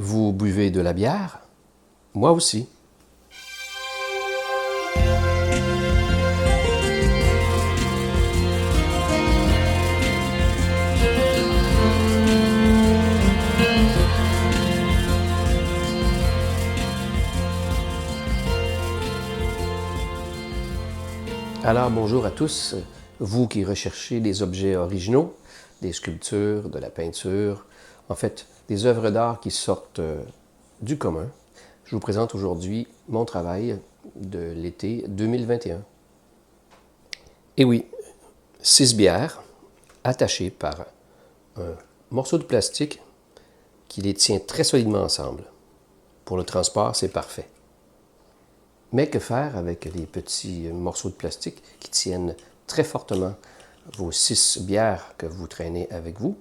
Vous buvez de la bière? Moi aussi. Alors bonjour à tous, vous qui recherchez des objets originaux, des sculptures, de la peinture, en fait des œuvres d'art qui sortent du commun. Je vous présente aujourd'hui mon travail de l'été 2021. Et oui, 6 bières attachées par un morceau de plastique qui les tient très solidement ensemble. Pour le transport, c'est parfait. Mais que faire avec les petits morceaux de plastique qui tiennent très fortement vos 6 bières que vous traînez avec vous?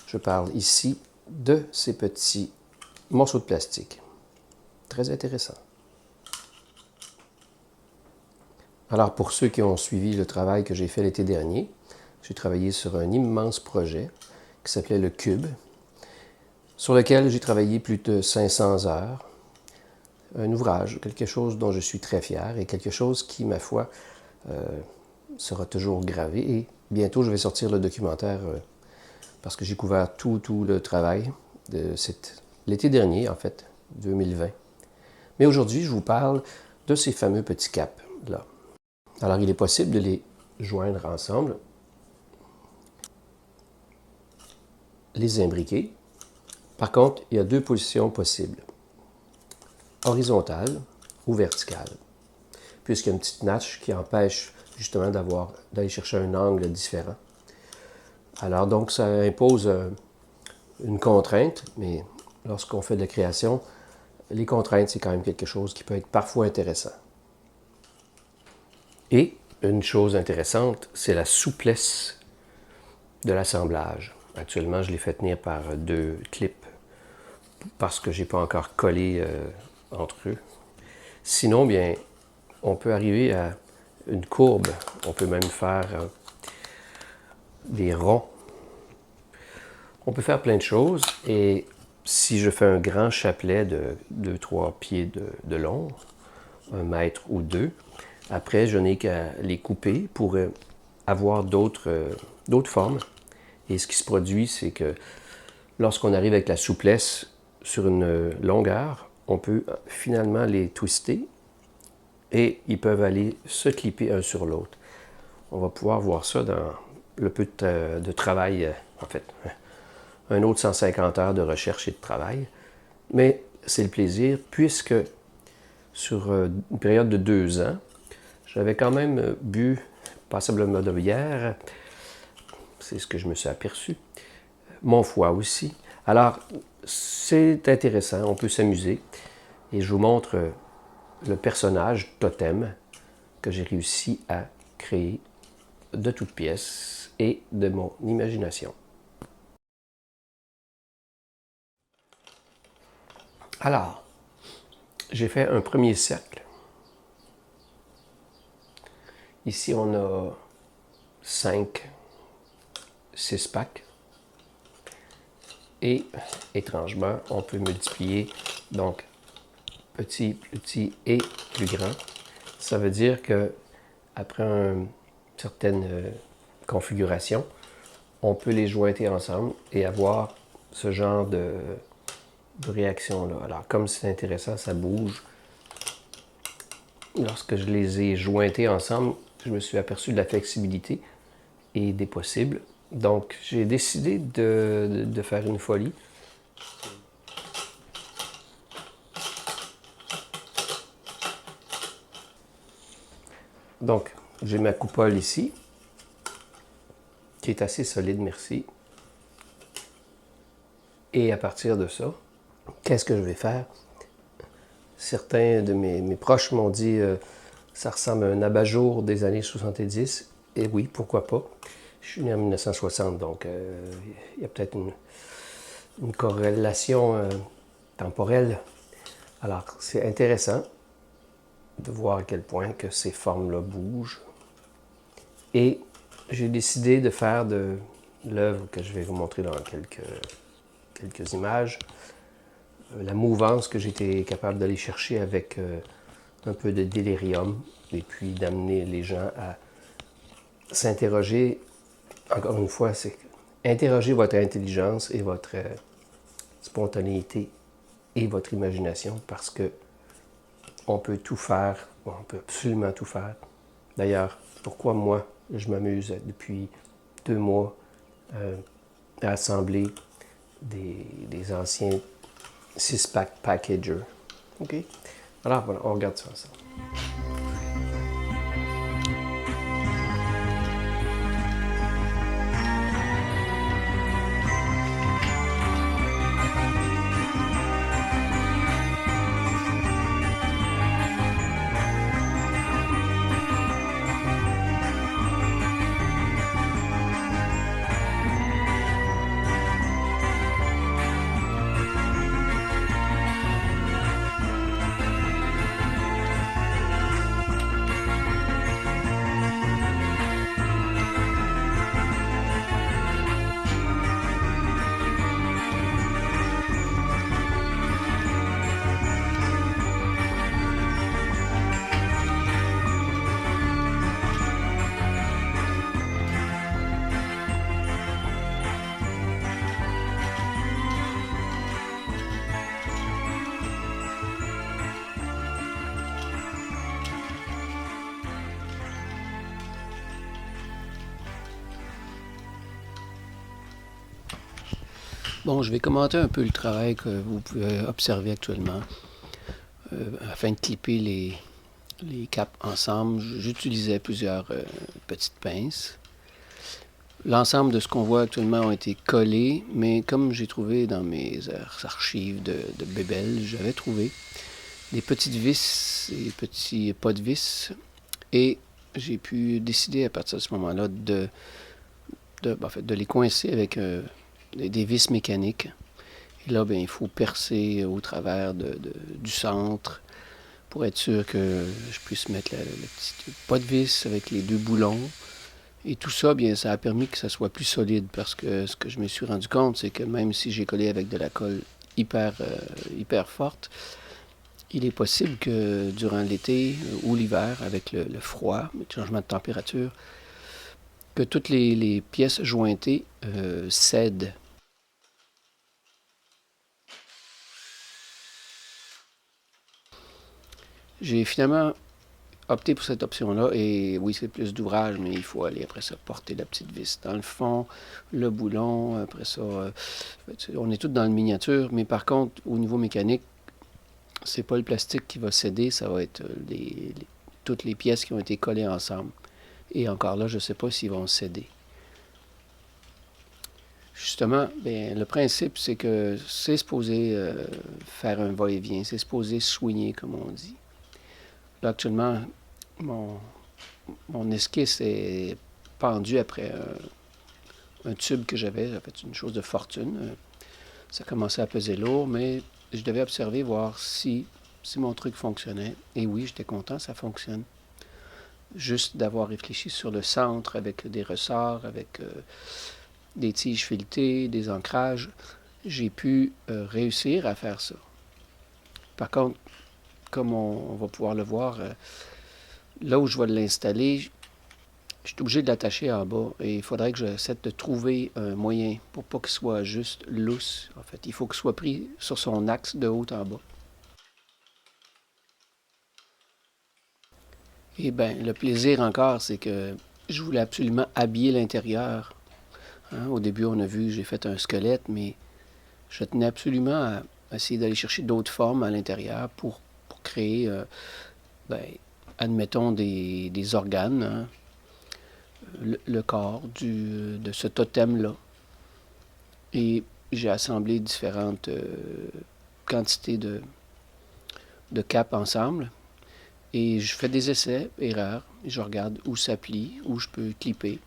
Je parle ici de ces petits morceaux de plastique. Très intéressant. Alors pour ceux qui ont suivi le travail que j'ai fait l'été dernier, j'ai travaillé sur un immense projet qui s'appelait le Cube, sur lequel j'ai travaillé plus de 500 heures. Un ouvrage, quelque chose dont je suis très fier et quelque chose qui, ma foi, sera toujours gravé. Et bientôt, je vais sortir le documentaire parce que j'ai couvert tout le travail de l'été dernier, en fait, 2020. Mais aujourd'hui, je vous parle de ces fameux petits caps-là. Alors, il est possible de les joindre ensemble, les imbriquer. Par contre, il y a 2 positions possibles. Horizontale ou verticale, puisqu'il y a une petite notch qui empêche justement d'aller chercher un angle différent. Alors donc ça impose une contrainte, mais lorsqu'on fait de la création, les contraintes c'est quand même quelque chose qui peut être parfois intéressant. Et une chose intéressante, c'est la souplesse de l'assemblage. Actuellement, je l'ai fait tenir par 2 clips parce que je n'ai pas encore collé entre eux. Sinon, bien, on peut arriver à une courbe. On peut même faire des ronds. On peut faire plein de choses. Et si je fais un grand chapelet de 2-3 pieds de long, 1 mètre ou 2, après, je n'ai qu'à les couper pour avoir d'autres formes. Et ce qui se produit, c'est que lorsqu'on arrive avec la souplesse sur une longueur, on peut finalement les twister et ils peuvent aller se clipper un sur l'autre. On va pouvoir voir ça dans le peu de travail, en fait, un autre 150 heures de recherche et de travail. Mais c'est le plaisir, puisque sur une période de 2 ans, j'avais quand même bu passablement de bière, c'est ce que je me suis aperçu, mon foie aussi. Alors, c'est intéressant, on peut s'amuser. Et je vous montre le personnage totem que j'ai réussi à créer de toutes pièces et de mon imagination. Alors, j'ai fait un premier cercle. Ici, on a 5, 6 packs. Et, étrangement, on peut multiplier, donc, petit, petit et plus grand. Ça veut dire que après une certaine configuration, on peut les jointer ensemble et avoir ce genre de réaction-là. Alors, comme c'est intéressant, ça bouge. Lorsque je les ai jointés ensemble, je me suis aperçu de la flexibilité et des possibles. Donc, j'ai décidé de faire une folie. Donc, j'ai ma coupole ici, qui est assez solide, merci. Et à partir de ça, qu'est-ce que je vais faire? Certains de mes proches m'ont dit ça ressemble à un abat-jour des années 70. Et oui, pourquoi pas. Je suis né en 1960, donc il y a peut-être une corrélation temporelle. Alors, c'est intéressant de voir à quel point que ces formes-là bougent. Et j'ai décidé de faire de l'œuvre que je vais vous montrer dans quelques images, la mouvance que j'étais capable d'aller chercher avec un peu de délirium, et puis d'amener les gens à s'interroger. Encore une fois, c'est interroger votre intelligence et votre spontanéité et votre imagination, parce que on peut tout faire, on peut absolument tout faire. D'ailleurs, pourquoi moi, je m'amuse depuis 2 mois à assembler des anciens 6-pack packagers. OK? Alors voilà, on regarde ça ensemble. Bon, je vais commenter un peu le travail que vous pouvez observer actuellement. Afin de clipper les capes ensemble, j'utilisais plusieurs petites pinces. L'ensemble de ce qu'on voit actuellement ont été collés, mais comme j'ai trouvé dans mes archives de Bébel, j'avais trouvé des petites vis, des petits pas de vis, et j'ai pu décider à partir de ce moment-là de les coincer avec des vis mécaniques. Et là, il faut percer au travers du centre pour être sûr que je puisse mettre le petit pas de vis avec les 2 boulons. Et tout ça, ça a permis que ça soit plus solide, parce que ce que je me suis rendu compte, c'est que même si j'ai collé avec de la colle hyper forte, il est possible que durant l'été ou l'hiver, avec le froid, le changement de température, que toutes les pièces jointées cèdent. J'ai finalement opté pour cette option-là, et oui, c'est plus d'ouvrage, mais il faut aller après ça porter la petite vis dans le fond, le boulon, après ça, on est tous dans le miniature, mais par contre, au niveau mécanique, c'est pas le plastique qui va céder, ça va être toutes les pièces qui ont été collées ensemble. Et encore là, je ne sais pas s'ils vont céder. Justement, le principe, c'est que c'est supposé faire un va-et-vient, c'est supposé soigner, comme on dit. Là, actuellement, mon esquisse est pendu après un tube que j'avais. Ça fait une chose de fortune. Ça commençait à peser lourd, mais je devais observer, voir si mon truc fonctionnait. Et oui, j'étais content, ça fonctionne. Juste d'avoir réfléchi sur le centre avec des ressorts, avec des tiges filetées, des ancrages, j'ai pu réussir à faire ça. Par contre, comme on va pouvoir le voir, là où je vais l'installer, je suis obligé de l'attacher en bas, et il faudrait que j'essaie de trouver un moyen pour pas qu'il soit juste lousse. En fait, il faut qu'il soit pris sur son axe de haut en bas. Et le plaisir encore, c'est que je voulais absolument habiller l'intérieur. Hein, au début, on a vu que j'ai fait un squelette, mais je tenais absolument à essayer d'aller chercher d'autres formes à l'intérieur pour créer, admettons, des organes, hein, le corps de ce totem-là. Et j'ai assemblé différentes quantités de capes ensemble. Et je fais des essais, erreurs. Et je regarde où ça plie, où je peux clipper.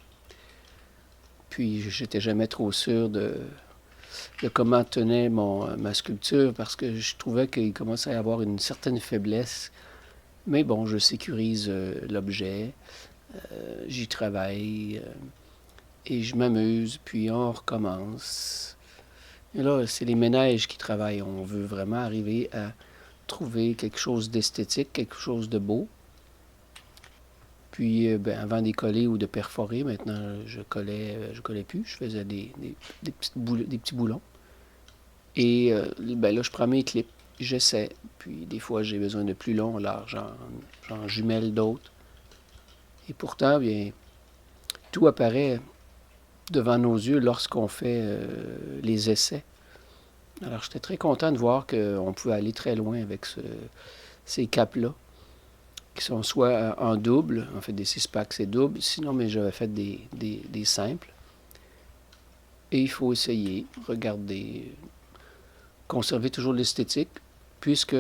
Puis, j'étais jamais trop sûr de comment tenait ma sculpture, parce que je trouvais qu'il commençait à y avoir une certaine faiblesse. Mais bon, je sécurise l'objet, j'y travaille, et je m'amuse, puis on recommence. Et là, c'est les ménages qui travaillent. On veut vraiment arriver à trouver quelque chose d'esthétique, quelque chose de beau. Puis, avant de coller ou de perforer, maintenant, je collais plus. Je faisais des petits boulons. Et là, je prends mes clips, j'essaie. Puis, des fois, j'ai besoin de plus long, large, j'en jumelle d'autres. Et pourtant, bien, tout apparaît devant nos yeux lorsqu'on fait les essais. Alors, j'étais très content de voir qu'on pouvait aller très loin avec ces capes-là, qui sont soit en double, en fait des 6-packs c'est double, sinon mais j'avais fait des simples. Et il faut essayer, regarder, conserver toujours l'esthétique, puisque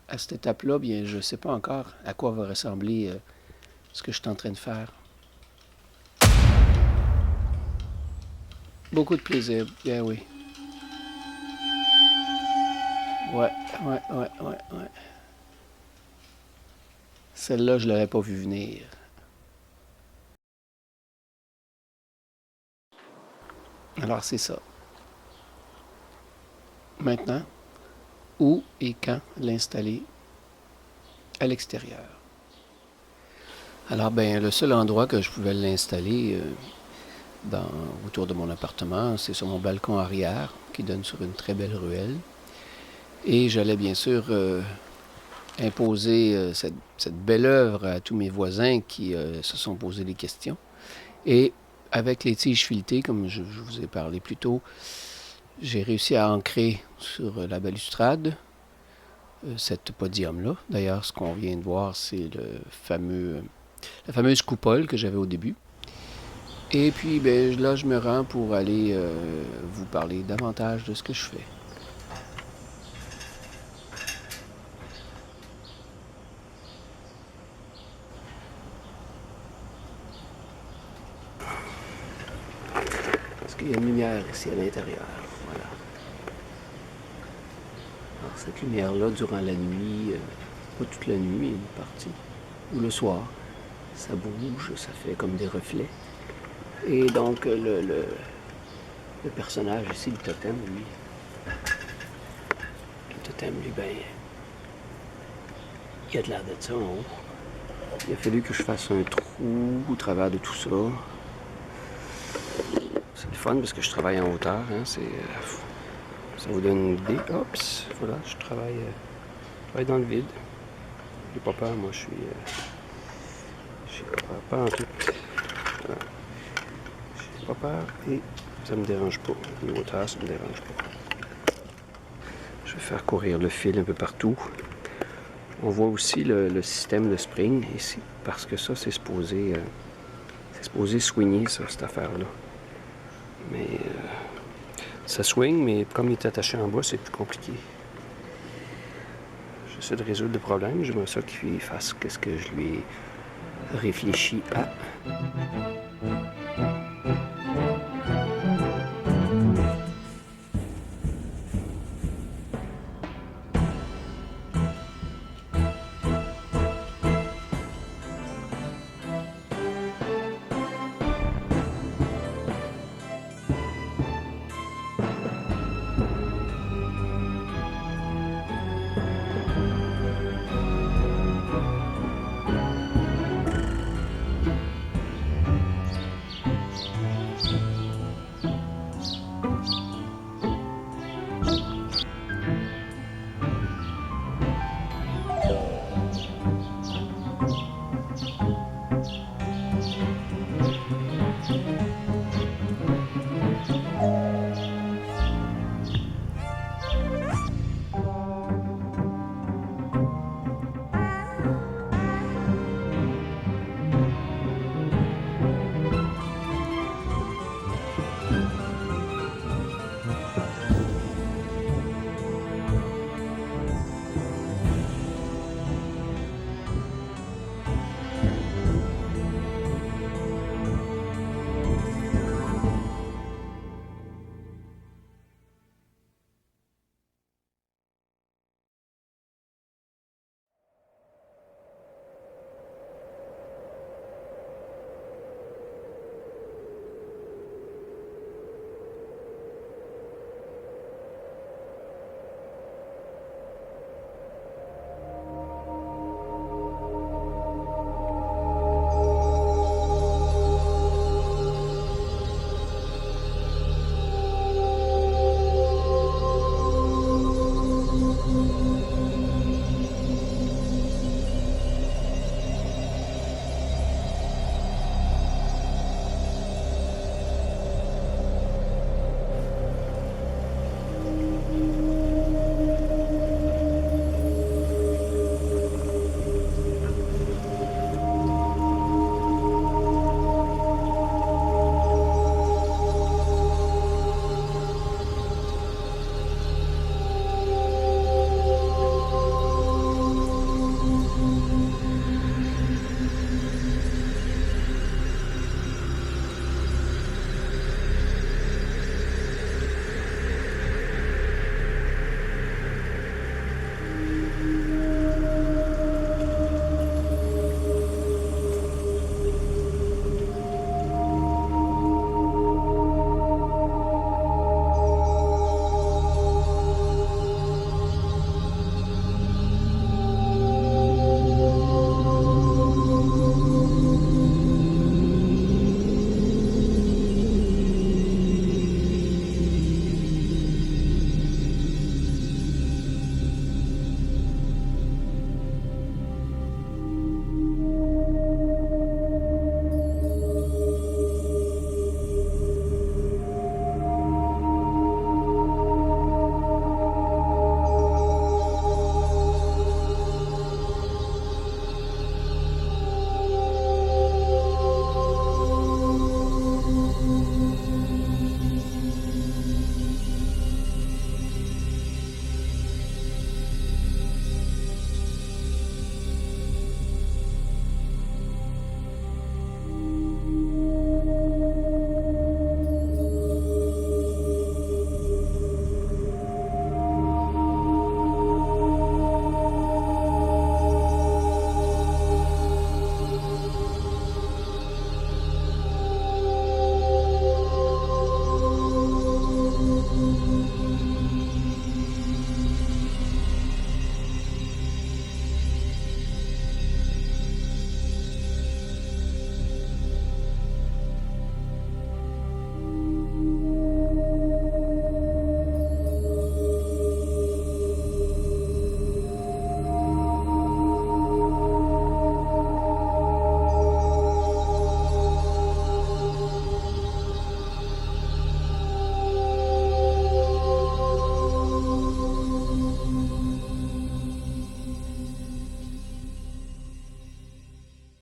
à cette étape-là, bien, je ne sais pas encore à quoi va ressembler ce que je suis en train de faire. Beaucoup de plaisir, bien oui. Ouais. Celle-là, je ne l'aurais pas vu venir. Alors, c'est ça. Maintenant, où et quand l'installer à l'extérieur? Alors, ben, le seul endroit que je pouvais l'installer autour de mon appartement, c'est sur mon balcon arrière, qui donne sur une très belle ruelle. Et j'allais bien sûr imposer cette belle œuvre à tous mes voisins qui se sont posés des questions. Et avec les tiges filetées, comme je vous ai parlé plus tôt, j'ai réussi à ancrer sur la balustrade cette podium-là. D'ailleurs, ce qu'on vient de voir, c'est la fameuse coupole que j'avais au début. Et puis, ben, là, je me rends pour aller vous parler davantage de ce que je fais. Parce qu'il y a une lumière ici à l'intérieur. Voilà. Alors, cette lumière-là, durant la nuit, pas toute la nuit, mais une partie, ou le soir, ça bouge, ça fait comme des reflets. Et donc, le personnage ici, le totem, lui, ben, il y a de l'air de ça en haut. Il a fallu que je fasse un trou au travers de tout ça. C'est le fun parce que je travaille en hauteur, hein, ça vous donne une idée. Oups, voilà, je travaille dans le vide. J'ai pas peur, moi, je suis pas en tout. Voilà. J'ai pas peur et ça me dérange pas. Les hauteurs, ça me dérange pas. Je vais faire courir le fil un peu partout. On voit aussi le système de spring ici, parce que ça, c'est supposé swinger, ça, cette affaire-là. Mais ça swing, mais comme il est attaché en bas, c'est plus compliqué. J'essaie de résoudre le problème. J'aimerais ça qu'il fasse ce que je lui ai réfléchi à.